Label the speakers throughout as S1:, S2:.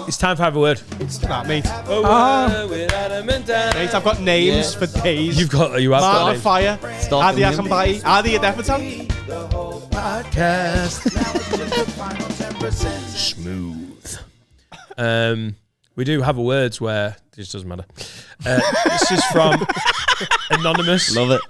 S1: It's time for Have a Word.
S2: It's that, mate.
S1: Mate,
S2: I've got names for days.
S1: You have
S2: Man
S1: got
S2: on
S1: names.
S2: fire. Adi Akambai. Adi Adefaton.
S1: Podcast. Smooth. We do have a words where this doesn't matter. This is from Anonymous.
S3: Love it.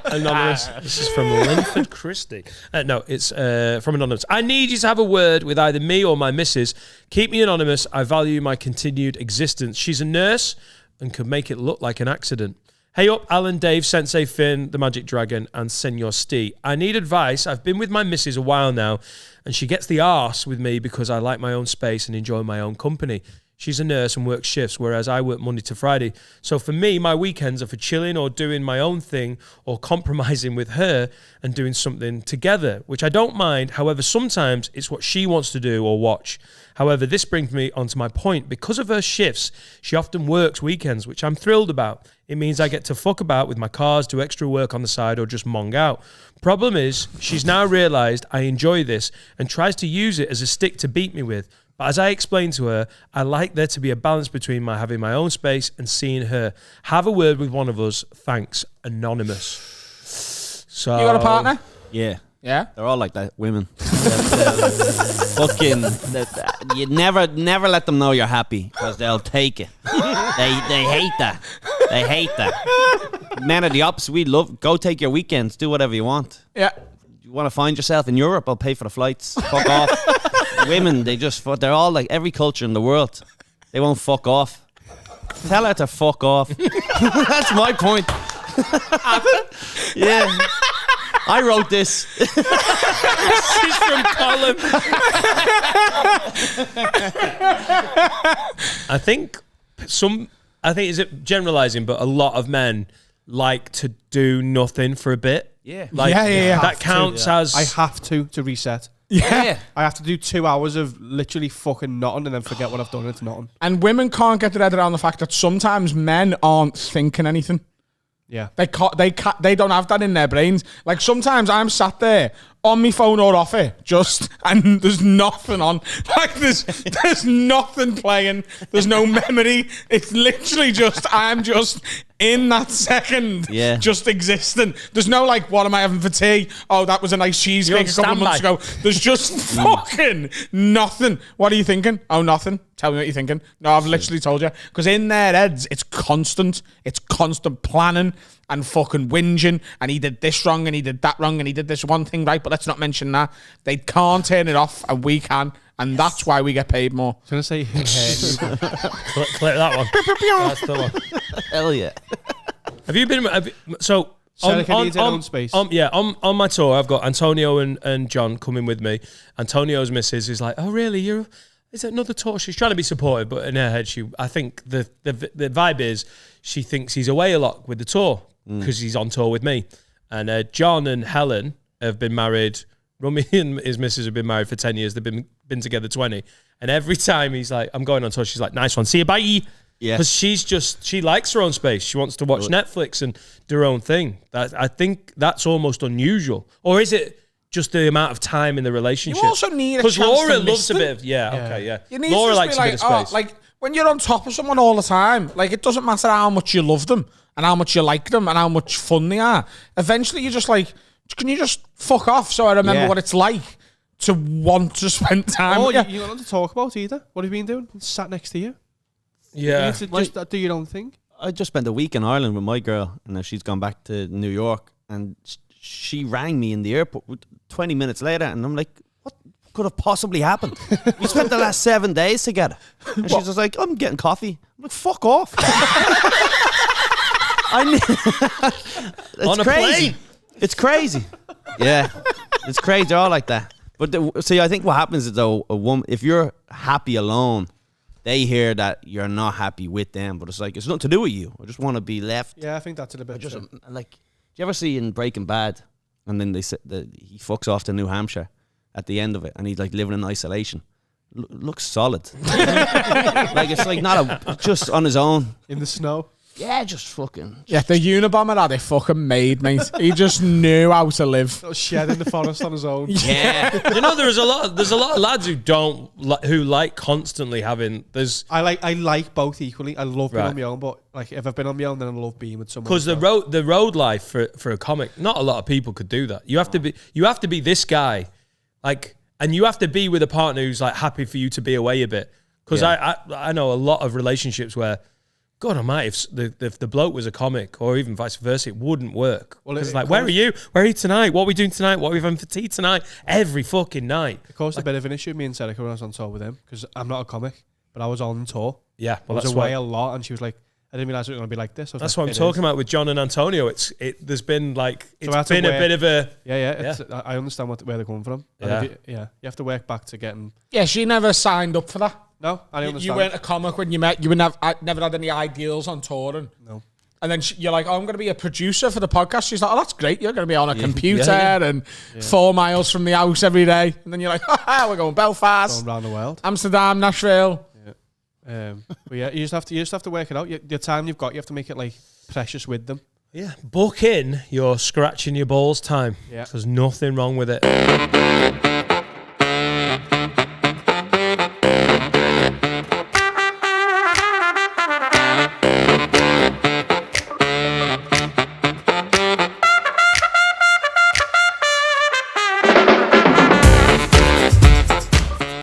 S1: Anonymous. This is from Linford Christie. No, it's from Anonymous. I need you to have a word with either me or my missus. Keep me anonymous. I value my continued existence. She's a nurse and could make it look like an accident. Hey up, Alan, Dave, Sensei Finn, the Magic Dragon, and Senor Stee. I need advice. I've been with my missus a while now, and she gets the arse with me because I like my own space and enjoy my own company. She's a nurse and works shifts, whereas I work Monday to Friday. So for me, my weekends are for chilling or doing my own thing or compromising with her and doing something together, which I don't mind. However, sometimes it's what she wants to do or watch. However, this brings me onto my point. Because of her shifts, she often works weekends, which I'm thrilled about. It means I get to fuck about with my cars, do extra work on the side, or just mong out. Problem is, she's now realised I enjoy this and tries to use it as a stick to beat me with. But as I explained to her, I like there to be a balance between my having my own space and seeing her. Have a word with one of us. Thanks, Anonymous. So
S4: You got a partner?
S3: Yeah.
S4: Yeah.
S3: They're all like that, women. You never let them know you're happy because they'll take it. They hate that. They hate that. Men are the opposite. We love, go take your weekends, do whatever you want.
S4: Yeah.
S3: You want to find yourself in Europe, I'll pay for the flights. Fuck off. Women, they're all like every culture in the world. They won't fuck off. Tell her to fuck off. That's my point. Yeah. I wrote this.
S1: This is from Colum. I think is it generalizing, but a lot of men like to do nothing for a bit.
S3: Yeah.
S1: Like,
S2: Yeah.
S1: That counts as...
S2: I have to reset.
S4: Yeah.
S2: I have to do 2 hours of literally fucking nothing and then forget what I've done. It's nothing.
S4: And women can't get their head around the fact that sometimes men aren't thinking anything.
S2: Yeah.
S4: They don't have that in their brains. Like sometimes I'm sat there on my phone or off it, and there's nothing on. Like there's nothing playing. There's no memory. It's literally I'm just in that second, just existing. There's no like, what am I having for tea? Oh, that was a nice cheesecake a couple of months ago. There's just fucking nothing. What are you thinking? Oh, nothing. Tell me what you're thinking. No, I've literally told you. Because in their heads, it's constant. It's constant planning and fucking whinging. And he did this wrong and he did that wrong and he did this one thing right. But let's not mention that. They can't turn it off and we can. And that's why we get paid more.
S2: I was going to say,
S1: Click that one. That's the one.
S3: Hell yeah.
S1: Have you been...
S2: own space.
S1: On my tour, I've got Antonio and John coming with me. Antonio's missus is like, oh, really? Is it another tour? She's trying to be supportive, but in her head, I think the vibe is she thinks he's away a lot with the tour because he's on tour with me. And John and Helen have been married. Rummy and his missus have been married for 10 years. They've been together 20. And every time he's like, I'm going on tour, she's like, nice one. See you, bye.
S3: Yeah.
S1: Because she likes her own space. She wants to watch Netflix and do her own thing. I think that's almost unusual. Or is it just the amount of time in the relationship?
S4: You also need a chance
S1: because Laura
S4: to
S1: loves
S4: listen.
S1: a bit of yeah.
S4: You need
S1: Laura
S4: to
S1: likes
S4: be
S1: a bit of space.
S4: like when you're on top of someone all the time, like it doesn't matter how much you love them and how much you like them and how much fun they are. Eventually, you're just like, can you just fuck off so I remember what it's like to want to spend time?
S2: Oh,
S4: with
S2: you don't want to talk about either. What have you been doing? Sat next to you.
S1: Yeah.
S2: You need to just do your own thing.
S3: I just spent a week in Ireland with my girl, and now she's gone back to New York, and she rang me in the airport 20 minutes later, and I'm like, what could have possibly happened? We spent the last 7 days together. And she's just like, I'm getting coffee. I'm like, fuck off. It's
S1: On a
S3: crazy.
S1: plane.
S3: It's crazy. Yeah. It's crazy. They're all like that. But see, I think what happens is though, a woman, if you're happy alone, they hear that you're not happy with them, but it's like, it's nothing to do with you. I just want to be left.
S2: Yeah, I think that's a bit.
S3: Just like, do you ever see in Breaking Bad, and then they say that he fucks off to New Hampshire at the end of it, and he's like living in isolation. Looks solid. Like it's like not just on his own
S2: in the snow.
S3: Yeah, just fucking.
S4: Yeah, the Unabomber had it fucking made, mate. He just knew how to live.
S2: Little shed in the forest on his own.
S3: Yeah.
S1: You know, there's a lot of lads who don't who like constantly having.
S2: I like both equally. I love being
S1: Right.
S2: on my own, but like if I've been on my own, then I love being with someone.
S1: because the road life for a comic, not a lot of people could do that. You have to be this guy, like, and you have to be with a partner who's like happy for you to be away a bit. Because I know a lot of relationships where, God almighty, if the bloke was a comic or even vice versa, it wouldn't work.
S2: Well,
S1: it's like, where are you? Where are you tonight? What are we doing tonight? What are we having for tea tonight? Every fucking night.
S2: It caused a bit of an issue, me and Serica, when I was on tour with him, because I'm not a comic, but I was on tour.
S1: Yeah, well,
S2: I was
S1: that's
S2: away
S1: why.
S2: a lot, and she was like, I didn't realize it was going to be like this.
S1: That's what I'm talking about with John and Antonio. There's been like, it's been a bit of a.
S2: Yeah. I understand where they're coming from. And
S1: Yeah.
S2: you have to work back to getting.
S4: Yeah, she never signed up for that.
S2: No, I didn't understand.
S4: You weren't a comic when you met. You never had any ideals on touring.
S2: No.
S4: And then you're like, oh, I'm going to be a producer for the podcast. She's like, oh, that's great. You're going to be on a computer and 4 miles from the house every day. And then you're like, we're going Belfast,
S2: Going around the world.
S4: Amsterdam, Nashville.
S2: But yeah, you just have to work it out. The time you've got, you have to make it like precious with them.
S1: Yeah, book in your scratching your balls time.
S2: Yeah.
S1: There's nothing wrong with it.